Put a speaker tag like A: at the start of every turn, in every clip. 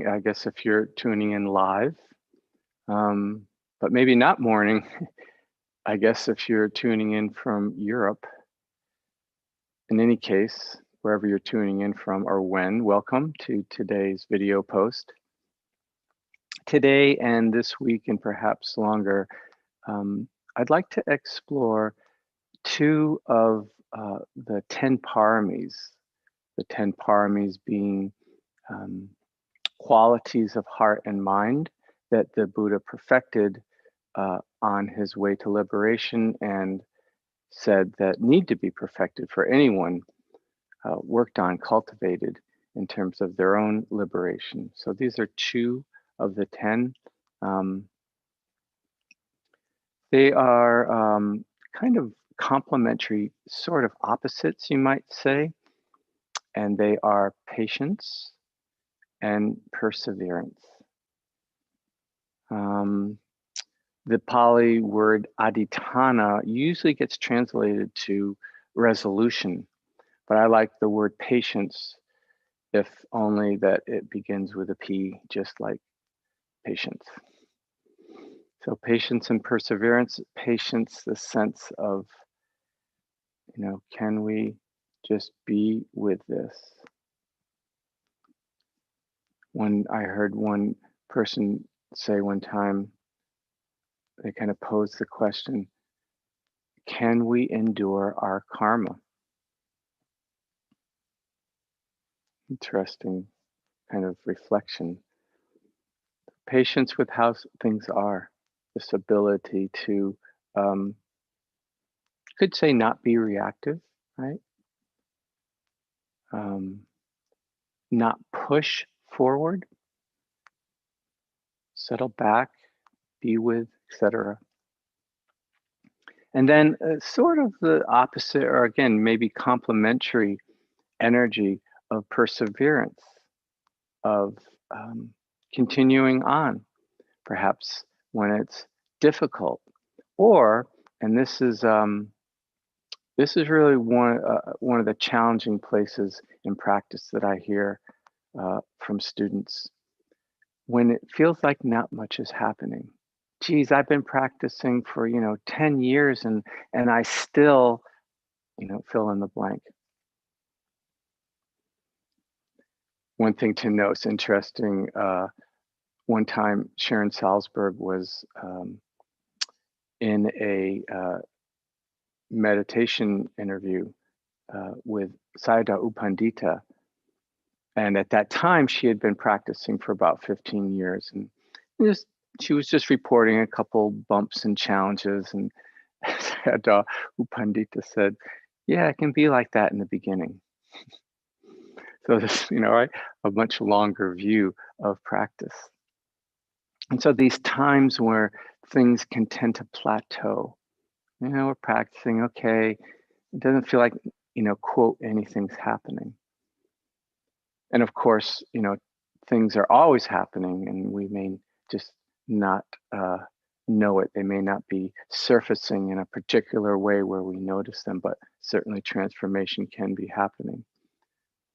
A: I guess if you're tuning in live, but maybe not morning. I guess if you're tuning in from Europe. In any case, wherever you're tuning in from or when, welcome to today's video post. Today and this week and perhaps longer, I'd like to explore two of the 10 paramis, the 10 paramis being qualities of heart and mind that the Buddha perfected on his way to liberation and said that need to be perfected for anyone worked on, cultivated in terms of their own liberation. So these are two of the 10. They are kind of complementary, sort of opposites, you might say, and they are patience and perseverance. The Pali word aditana usually gets translated to resolution, but I like the word patience, if only that it begins with a P, just like patience. So patience and perseverance, patience, the sense of, can we just be with this? When I heard one person say one time, they kind of posed the question, can we endure our karma? Interesting kind of reflection. Patience with how things are, this ability to, could say not be reactive, right? Not push forward, settle back, be with, etc. And then sort of the opposite, or again, maybe complementary energy of perseverance, of continuing on, perhaps when it's difficult, or, and this is really one of the challenging places in practice that I hear from students, when it feels like not much is happening. Geez, I've been practicing for 10 years and I still, fill in the blank. One thing to note, it's interesting. One time, Sharon Salzberg was in a meditation interview with Sayadaw U Pandita. And at that time, she had been practicing for about 15 years. And she was just reporting a couple bumps and challenges. And Sayadaw U Pandita said, yeah, it can be like that in the beginning. So this, right, a much longer view of practice. And so these times where things can tend to plateau, we're practicing, okay, it doesn't feel like, quote, anything's happening. And of course, things are always happening and we may just not know it. They may not be surfacing in a particular way where we notice them, but certainly transformation can be happening.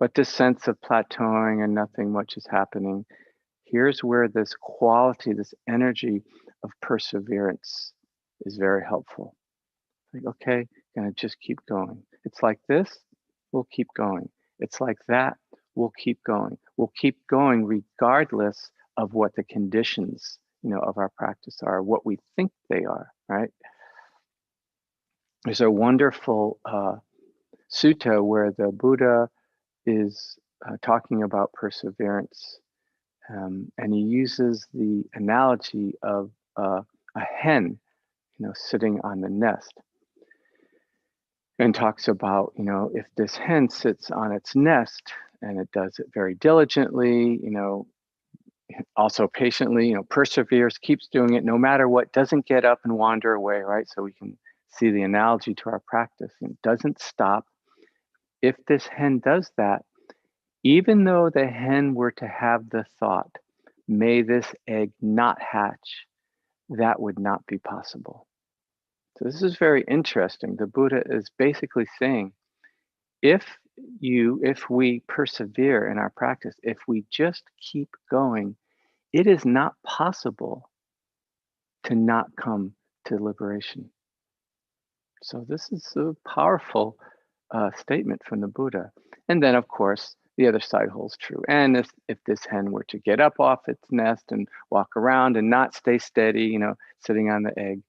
A: But this sense of plateauing and nothing much is happening, here's where this quality, this energy of perseverance is very helpful. Like, okay, gonna just keep going. It's like this, we'll keep going. It's like that, we'll keep going. We'll keep going regardless of what the conditions, of our practice are, what we think they are, right? There's a wonderful sutta where the Buddha is talking about perseverance, and he uses the analogy of a hen, sitting on the nest, and talks about, if this hen sits on its nest and it does it very diligently, also patiently, perseveres, keeps doing it no matter what, doesn't get up and wander away, right? So we can see the analogy to our practice. It doesn't stop. If this hen does that, even though the hen were to have the thought, may this egg not hatch, that would not be possible. So this is very interesting. The Buddha is basically saying, if if we persevere in our practice, if we just keep going, it is not possible to not come to liberation. So this is a powerful statement from the Buddha. And then, of course, the other side holds true. And if this hen were to get up off its nest and walk around and not stay steady, sitting on the egg,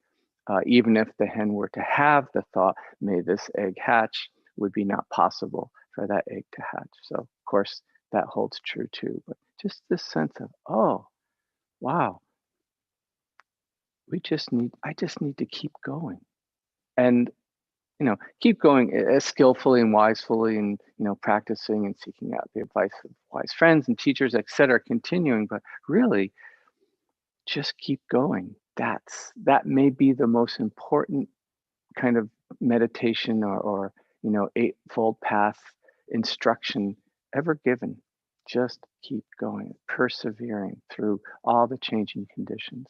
A: even if the hen were to have the thought, may this egg hatch, would be not possible for that egg to hatch. So, of course, that holds true too. But just this sense of, oh, wow, I just need to keep going. And keep going as skillfully and wisely, and practicing and seeking out the advice of wise friends and teachers, etc., continuing, but really just keep going. That may be the most important kind of meditation or eightfold path instruction ever given. Just keep going, persevering through all the changing conditions.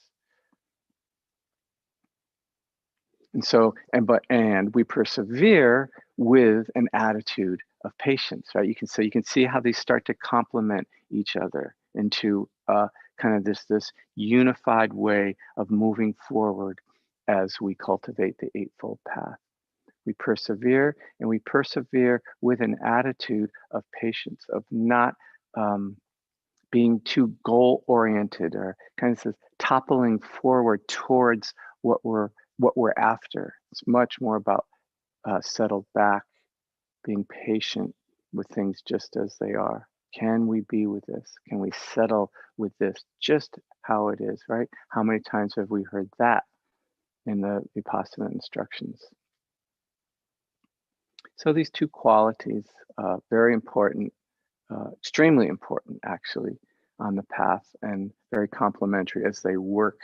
A: And we persevere with an attitude of patience, right? You can see how they start to complement each other into kind of this unified way of moving forward as we cultivate the Eightfold Path. We persevere, and we persevere with an attitude of patience, of not being too goal-oriented, or kind of toppling forward towards what we're after. It's much more about settled back, being patient with things just as they are. Can we be with this? Can we settle with this just how it is, right? How many times have we heard that in the Vipassana instructions? So these two qualities, very important, extremely important actually, on the path, and very complementary as they work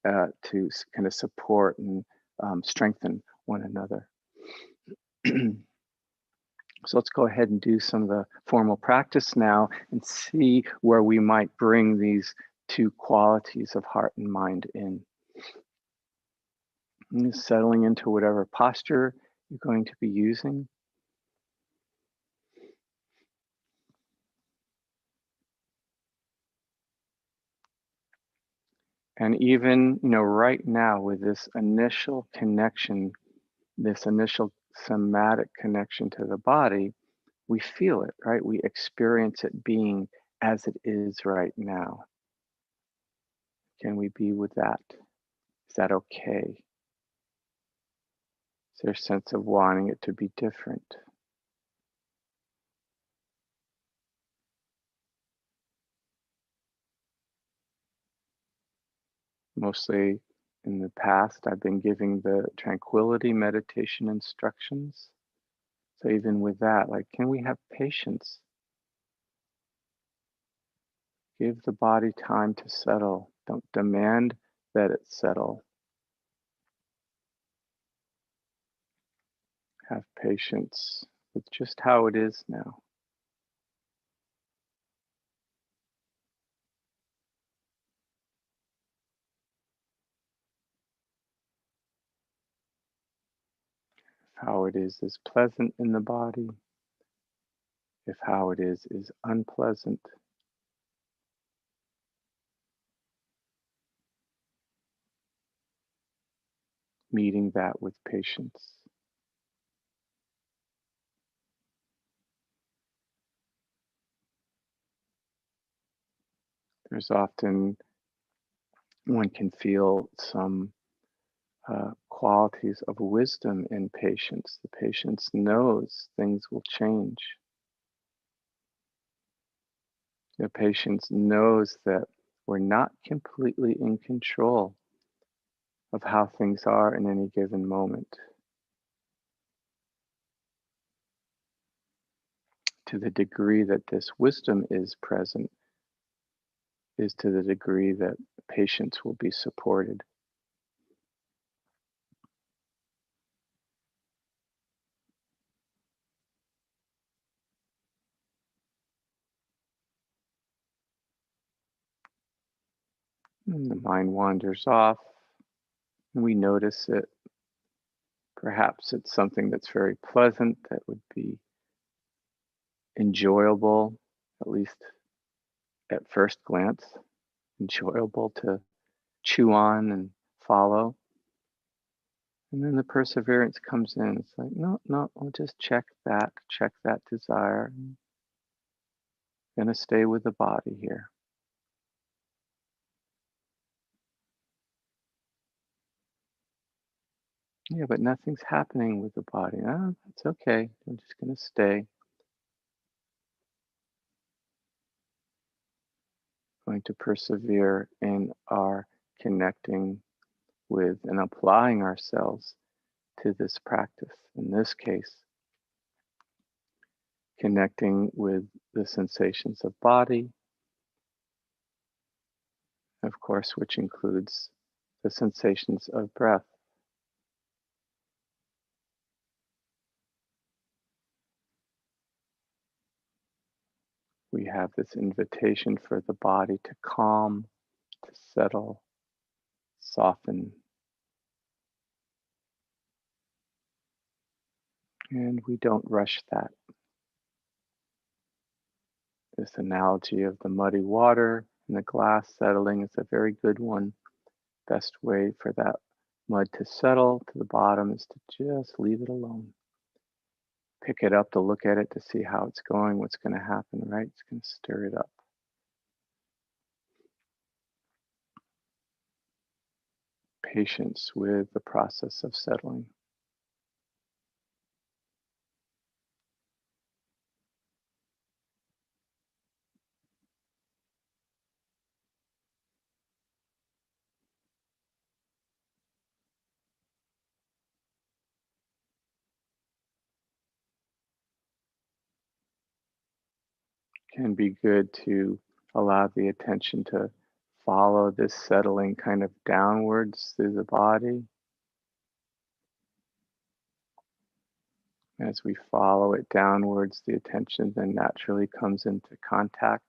A: to kind of support and strengthen one another. So let's go ahead and do some of the formal practice now and see where we might bring these two qualities of heart and mind in. And just settling into whatever posture you're going to be using. And even, right now with this initial connection, this initial somatic connection to the body, we feel it, right? We experience it being as it is right now. Can we be with that? Is that okay? Is there a sense of wanting it to be different? Mostly in the past, I've been giving the tranquility meditation instructions. So even with that, can we have patience? Give the body time to settle. Don't demand that it settle. Have patience with just how it is now. If how it is pleasant in the body. If how it is unpleasant. Meeting that with patience. There's often, one can feel some qualities of wisdom in patience. The patience knows things will change. The patience knows that we're not completely in control of how things are in any given moment. To the degree that this wisdom is present is to the degree that patience will be supported. And the mind wanders off, and we notice it. Perhaps it's something that's very pleasant that would be enjoyable, at least at first glance, enjoyable to chew on and follow. And then the perseverance comes in. It's like, no, I'll just check that desire. I'm gonna stay with the body here. Yeah, but nothing's happening with the body. Oh, it's okay. I'm just gonna stay. Going to persevere in our connecting with and applying ourselves to this practice. In this case, connecting with the sensations of body, of course, which includes the sensations of breath. We have this invitation for the body to calm, to settle, soften, and we don't rush that. This analogy of the muddy water and the glass settling is a very good one. Best way for that mud to settle to the bottom is to just leave it alone. Pick it up to look at it to see how it's going, what's going to happen, right? It's going to stir it up. Patience with the process of settling. Can be good to allow the attention to follow this settling kind of downwards through the body. As we follow it downwards, the attention then naturally comes into contact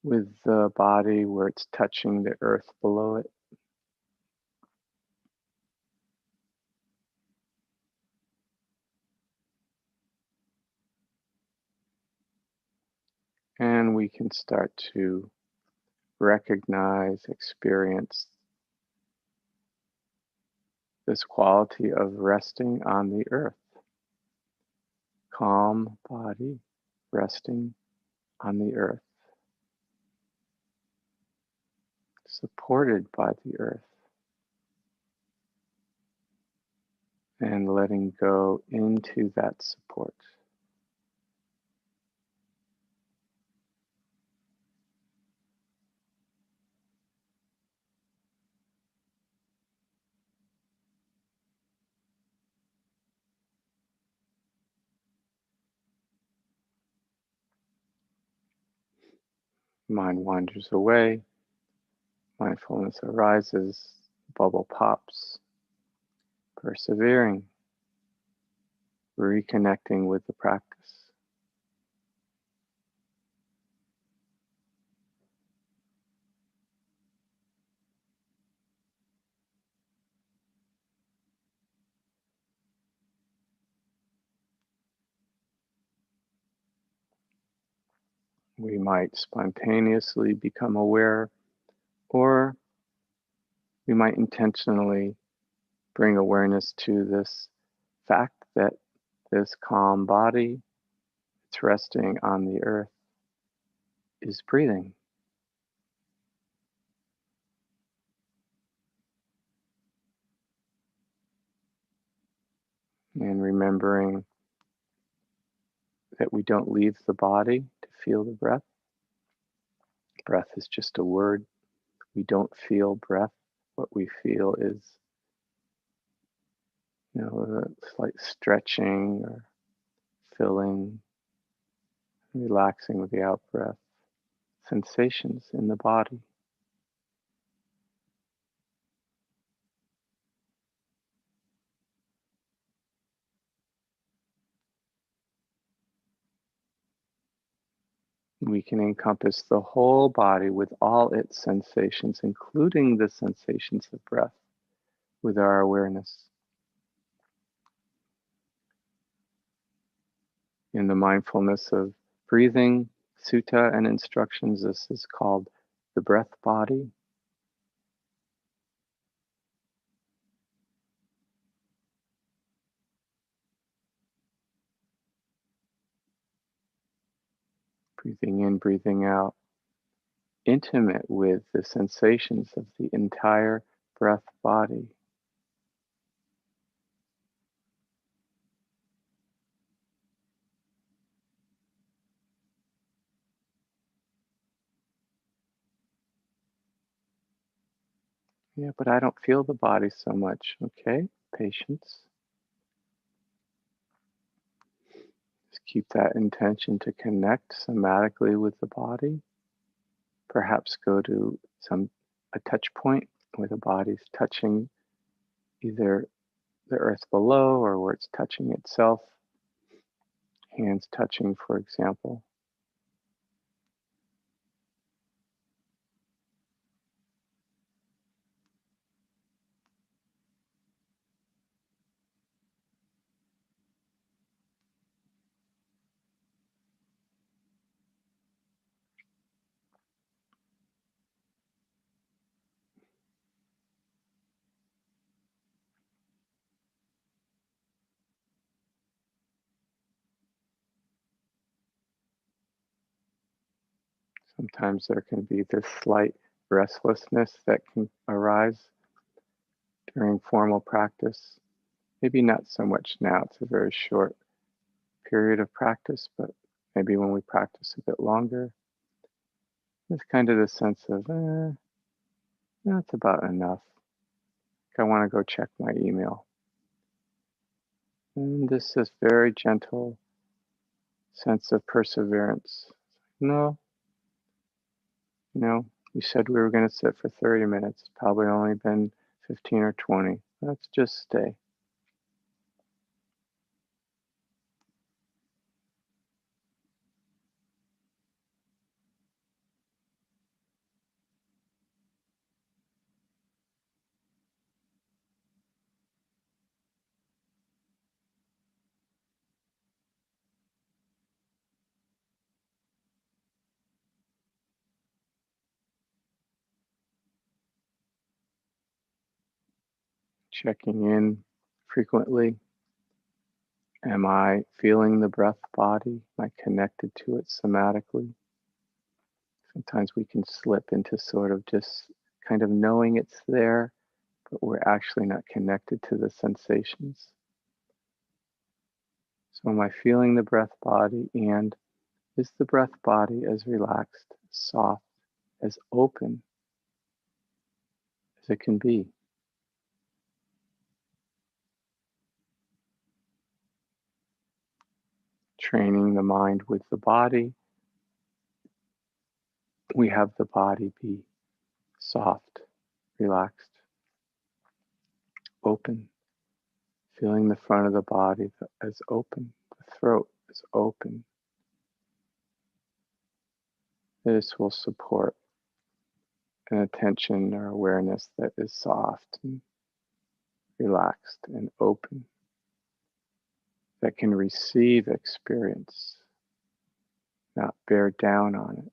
A: with the body where it's touching the earth below it. And we can start to recognize, experience this quality of resting on the earth. Calm body, resting on the earth, supported by the earth, and letting go into that support. Mind wanders away, mindfulness arises, bubble pops, persevering, reconnecting with the practice. We might spontaneously become aware, or we might intentionally bring awareness to this fact that this calm body, it's resting on the earth, is breathing. And remembering that we don't leave the body to feel the breath. Breath is just a word. We don't feel breath. What we feel is, a slight stretching or filling, relaxing with the out breath, sensations in the body. We can encompass the whole body with all its sensations, including the sensations of breath, with our awareness. In the mindfulness of breathing, sutta and instructions, this is called the breath body. Breathing in, breathing out, intimate with the sensations of the entire breath body. Yeah, but I don't feel the body so much. Okay, patience. Just keep that intention to connect somatically with the body. Perhaps go to a touch point where the body's touching either the earth below or where it's touching itself. Hands touching, for example. Sometimes there can be this slight restlessness that can arise during formal practice. Maybe not so much now, it's a very short period of practice, but maybe when we practice a bit longer, there's kind of the sense of, that's about enough. I want to go check my email. And this is very gentle sense of perseverance. No, we said we were going to sit for 30 minutes. It's probably only been 15 or 20. Let's just stay. Checking in frequently. Am I feeling the breath body? Am I connected to it somatically? Sometimes we can slip into sort of just kind of knowing it's there, but we're actually not connected to the sensations. So am I feeling the breath body, and is the breath body as relaxed, soft, as open as it can be? Training the mind with the body, we have the body be soft, relaxed, open, feeling the front of the body as open, the throat is open. This will support an attention or awareness that is soft and relaxed and open, that can receive experience, not bear down on it.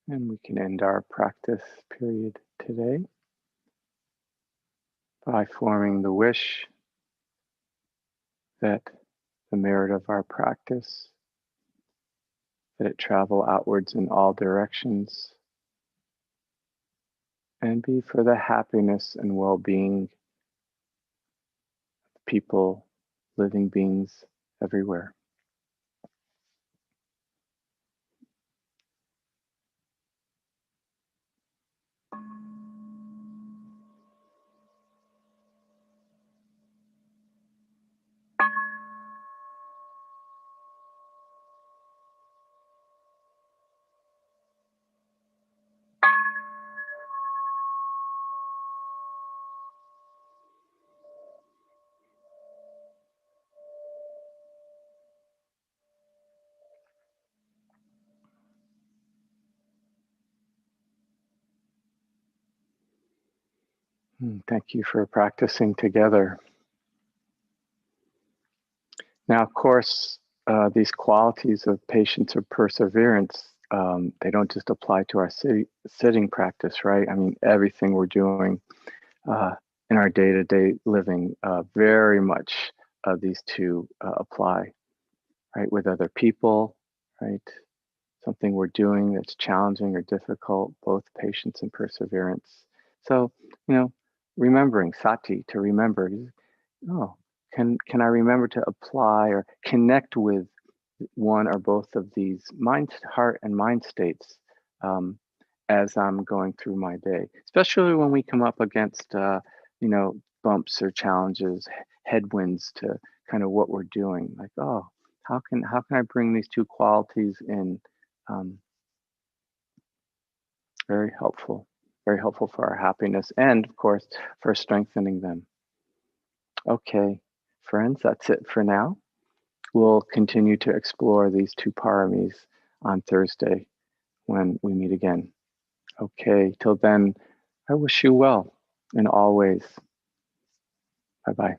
A: And we can end our practice period today by forming the wish that the merit of our practice, that it travel outwards in all directions and be for the happiness and well-being of people, living beings everywhere. Thank you for practicing together. Now, of course, these qualities of patience or perseverance, they don't just apply to our sitting practice, right? I mean, everything we're doing in our day-to-day living, very much these two apply, right? With other people, right? Something we're doing that's challenging or difficult, both patience and perseverance. So, remembering sati, to remember, oh, can I remember to apply or connect with one or both of these heart and mind states as I'm going through my day, especially when we come up against, bumps or challenges, headwinds to kind of what we're doing. Like, oh, how can I bring these two qualities in? Um, very helpful for our happiness and, of course, for strengthening them. Okay, friends, that's it for now. We'll continue to explore these two paramis on Thursday when we meet again. Okay, till then, I wish you well in all ways. Bye-bye.